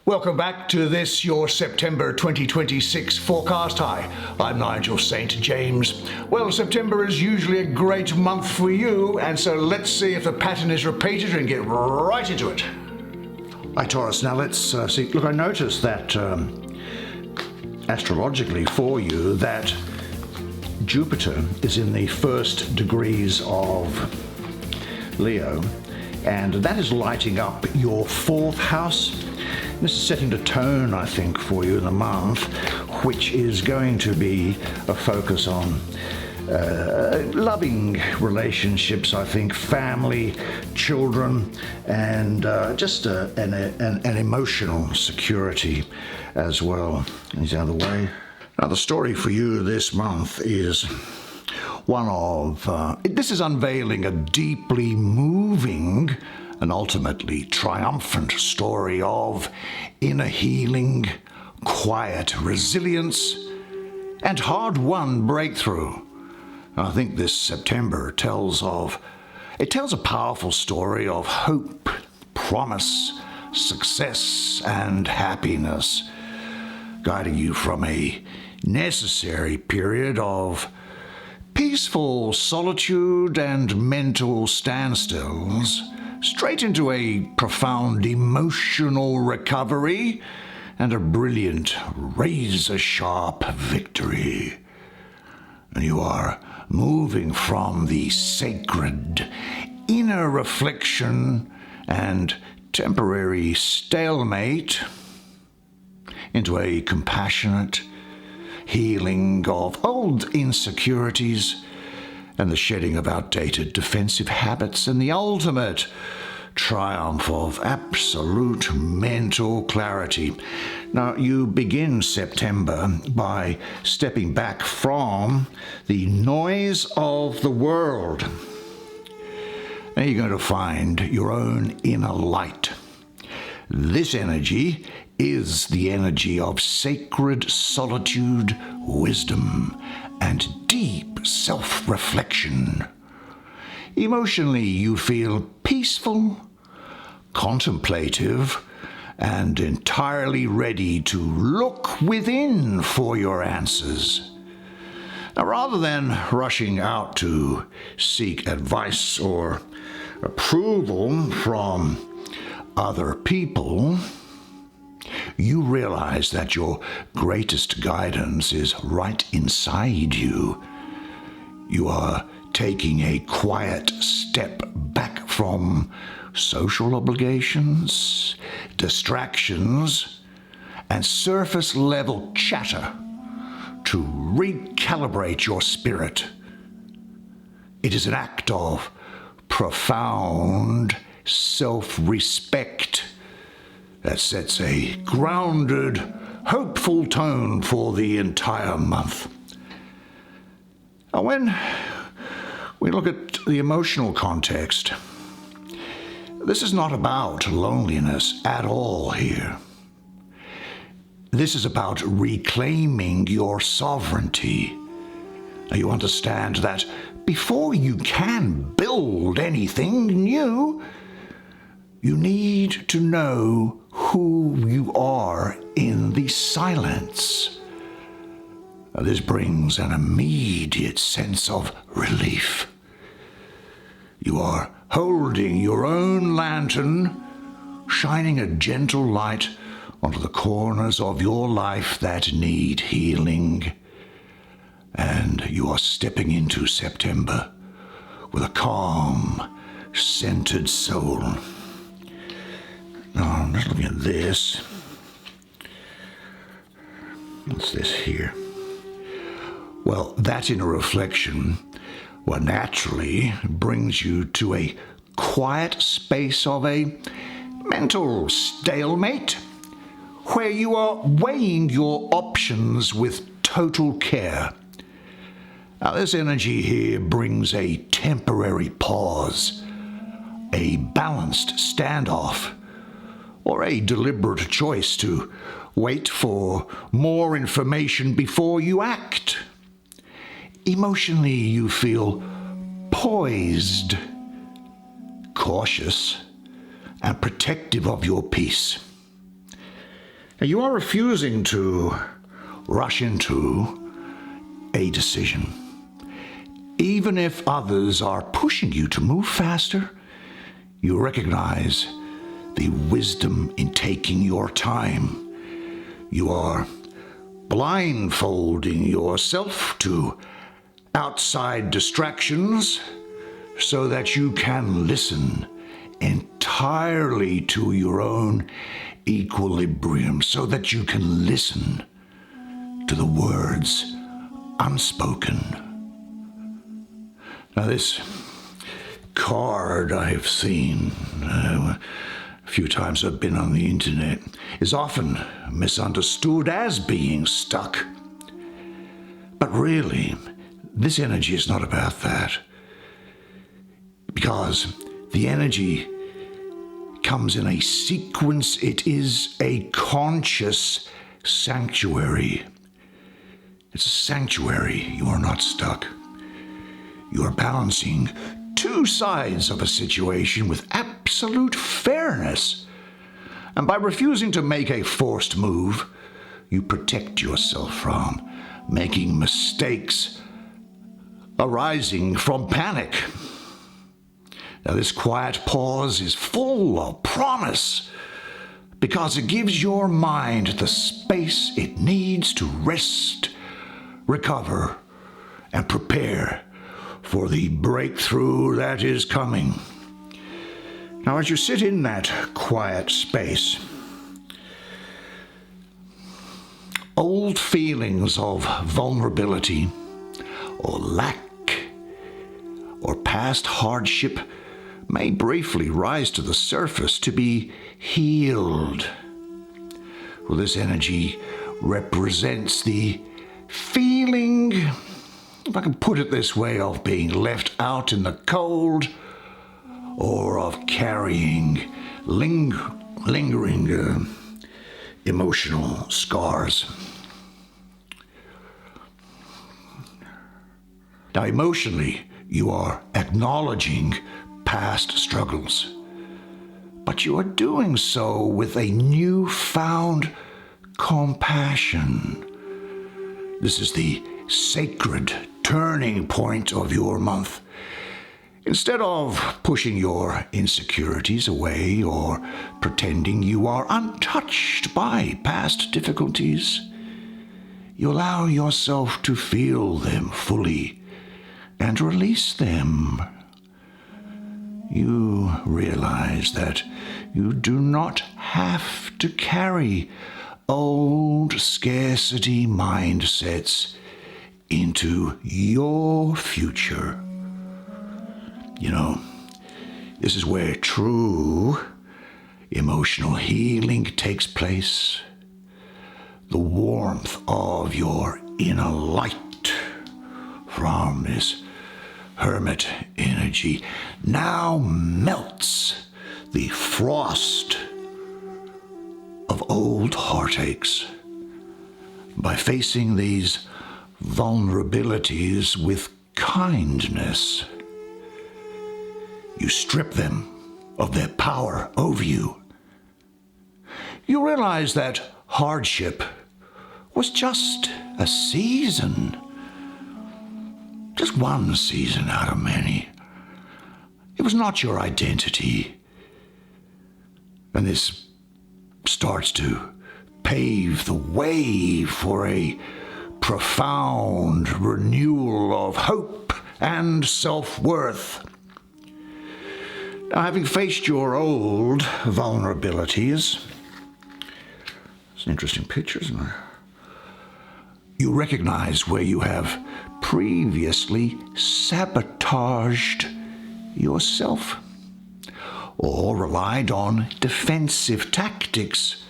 Welcome back to this, your September 2026 forecast. Hi, I'm Nigel St. James. Well, September is usually a great month for you, and so let's see if the pattern is repeated and get right into it. Hi, Taurus. Now let's see. Look, I noticed that astrologically for you that Jupiter is in the first degrees of Leo, and that is lighting up your fourth house. This is setting the tone, I think, for you in the month, which is going to be a focus on loving relationships, I think, family, children, and just an emotional security as well. Is out of the way. Now, the story for you this month is one of, this is unveiling a deeply moving and ultimately triumphant story of inner healing, quiet resilience, and hard-won breakthrough. I think this September tells a powerful story of hope, promise, success, and happiness, guiding you from a necessary period of peaceful solitude and mental standstills straight into a profound emotional recovery and a brilliant razor-sharp victory. And you are moving from the sacred inner reflection and temporary stalemate into a compassionate healing of old insecurities and the shedding of outdated defensive habits and the ultimate triumph of absolute mental clarity. Now, you begin September by stepping back from the noise of the world. Now you're going to find your own inner light. This energy is the energy of sacred solitude, wisdom, and deep self-reflection. Emotionally, you feel peaceful, contemplative, and entirely ready to look within for your answers. Now, rather than rushing out to seek advice or approval from other people, you realize that your greatest guidance is right inside you. You are taking a quiet step back from social obligations, distractions, and surface-level chatter to recalibrate your spirit. It is an act of profound self-respect that sets a grounded, hopeful tone for the entire month. Now, when we look at the emotional context, this is not about loneliness at all here. This is about reclaiming your sovereignty. Now, you understand that before you can build anything new, you need to know who you are in the silence. Now, this brings an immediate sense of relief. You are holding your own lantern, shining a gentle light onto the corners of your life that need healing. And you are stepping into September with a calm, centered soul. Now, I'm just looking at this. What's this here? Well, that inner reflection, well, naturally brings you to a quiet space of a mental stalemate where you are weighing your options with total care. Now, this energy here brings a temporary pause, a balanced standoff, or a deliberate choice to wait for more information before you act. Emotionally, you feel poised, cautious, and protective of your peace. Now, you are refusing to rush into a decision. Even if others are pushing you to move faster, you recognize the wisdom in taking your time. You are blindfolding yourself to outside distractions so that you can listen entirely to your own equilibrium, so that you can listen to the words unspoken. Now, this card I've seen a few times I've been on the internet is often misunderstood as being stuck. But really, this energy is not about that. Because the energy comes in a sequence. It is a conscious sanctuary. It's a sanctuary. You are not stuck. You are balancing two sides of a situation with absolute fairness. And by refusing to make a forced move, you protect yourself from making mistakes arising from panic. Now, this quiet pause is full of promise because it gives your mind the space it needs to rest, recover, and prepare for the breakthrough that is coming. Now, as you sit in that quiet space, old feelings of vulnerability or lack or past hardship may briefly rise to the surface to be healed. Well, this energy represents the feeling, if I can put it this way, of being left out in the cold or of carrying lingering emotional scars. Now, emotionally, you are acknowledging past struggles, but you are doing so with a newfound compassion. This is the sacred turning point of your month. Instead of pushing your insecurities away or pretending you are untouched by past difficulties, you allow yourself to feel them fully and release them. You realize that you do not have to carry old scarcity mindsets into your future. You know, this is where true emotional healing takes place. The warmth of your inner light from this hermit energy now melts the frost of old heartaches. By facing these vulnerabilities with kindness, you strip them of their power over you. You realize that hardship was just a season. Just one season out of many. It was not your identity. And this starts to pave the way for a profound renewal of hope and self-worth. Now, having faced your old vulnerabilities, it's an interesting picture, isn't it? You recognize where you have previously sabotaged yourself or relied on defensive tactics,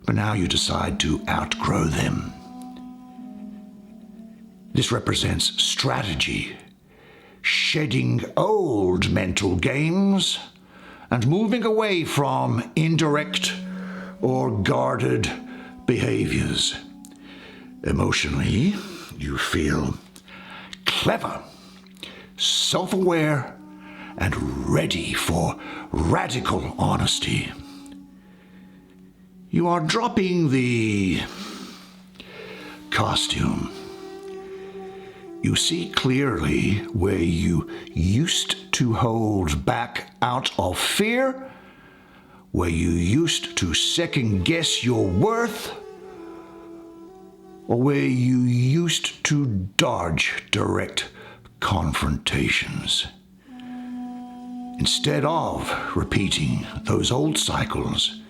but now you decide to outgrow them. This represents strategy, shedding old mental games and moving away from indirect or guarded behaviors. Emotionally, you feel clever, self-aware, and ready for radical honesty. You are dropping the costume. You see clearly where you used to hold back out of fear, where you used to second guess your worth, or where you used to dodge direct confrontations. Instead of repeating those old cycles,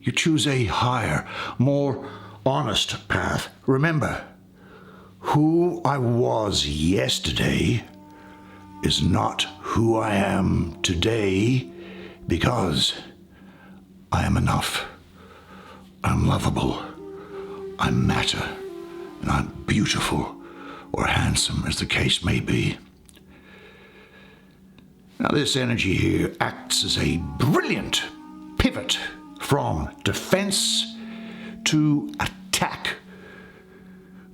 you choose a higher, more honest path. Remember, who I was yesterday is not who I am today, because I am enough. I'm lovable. I matter. And I'm beautiful, or handsome, as the case may be. Now, this energy here acts as a brilliant pivot from defense to attack.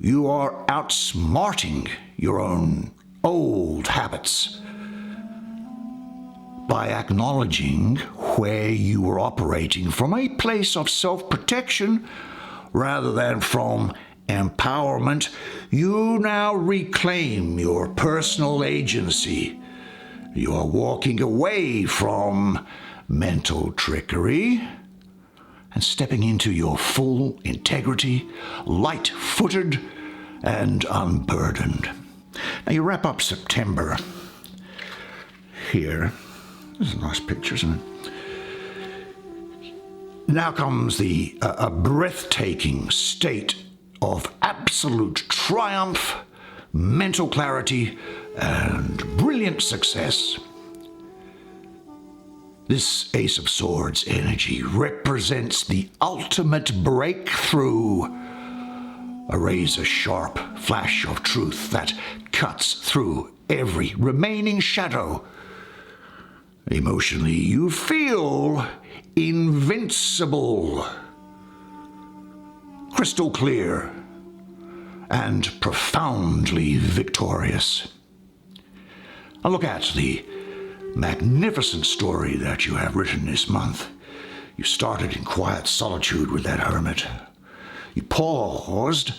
You are outsmarting your own old habits by acknowledging where you were operating from a place of self-protection rather than from empowerment. You now reclaim your personal agency. You are walking away from mental trickery and stepping into your full integrity, light-footed and unburdened. Now, you wrap up September here. This is a nice picture, isn't it? Now comes a breathtaking state of absolute triumph, mental clarity, and brilliant success. This Ace of Swords energy represents the ultimate breakthrough, a razor-sharp flash of truth that cuts through every remaining shadow. Emotionally, you feel invincible, crystal clear, and profoundly victorious. Now look at the magnificent story that you have written this month. You started in quiet solitude with that hermit. You paused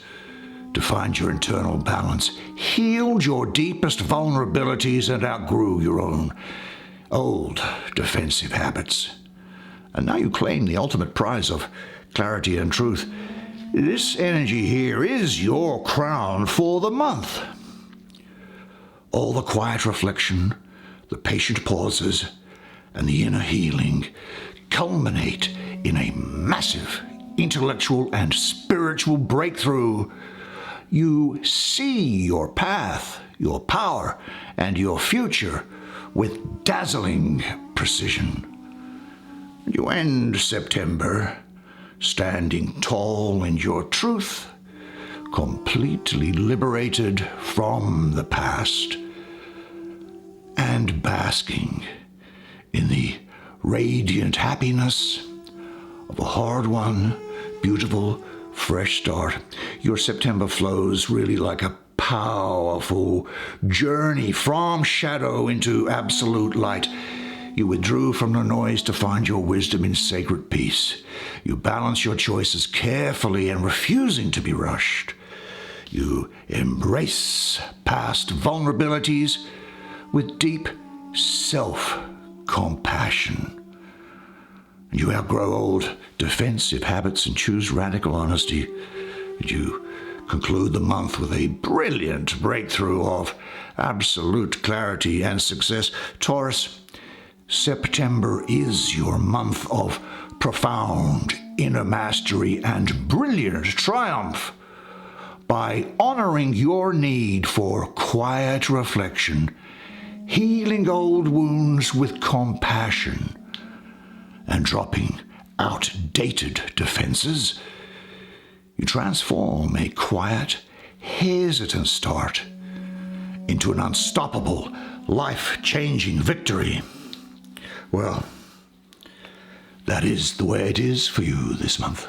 to find your internal balance, healed your deepest vulnerabilities, and outgrew your own old defensive habits. And now you claim the ultimate prize of clarity and truth. This energy here is your crown for the month. All the quiet reflection, the patient pauses, and the inner healing culminate in a massive intellectual and spiritual breakthrough. You see your path, your power, and your future with dazzling precision. You end September standing tall in your truth, completely liberated from the past, and basking in the radiant happiness of a hard-won, beautiful, fresh start. Your September flows really like a powerful journey from shadow into absolute light. You withdrew from the noise to find your wisdom in sacred peace. You balance your choices carefully and refusing to be rushed. You embrace past vulnerabilities with deep self-compassion. You outgrow old defensive habits and choose radical honesty. You conclude the month with a brilliant breakthrough of absolute clarity and success. Taurus, September is your month of profound inner mastery and brilliant triumph. By honoring your need for quiet reflection, healing old wounds with compassion, and dropping outdated defenses, you transform a quiet, hesitant start into an unstoppable, life-changing victory. Well, that is the way it is for you this month.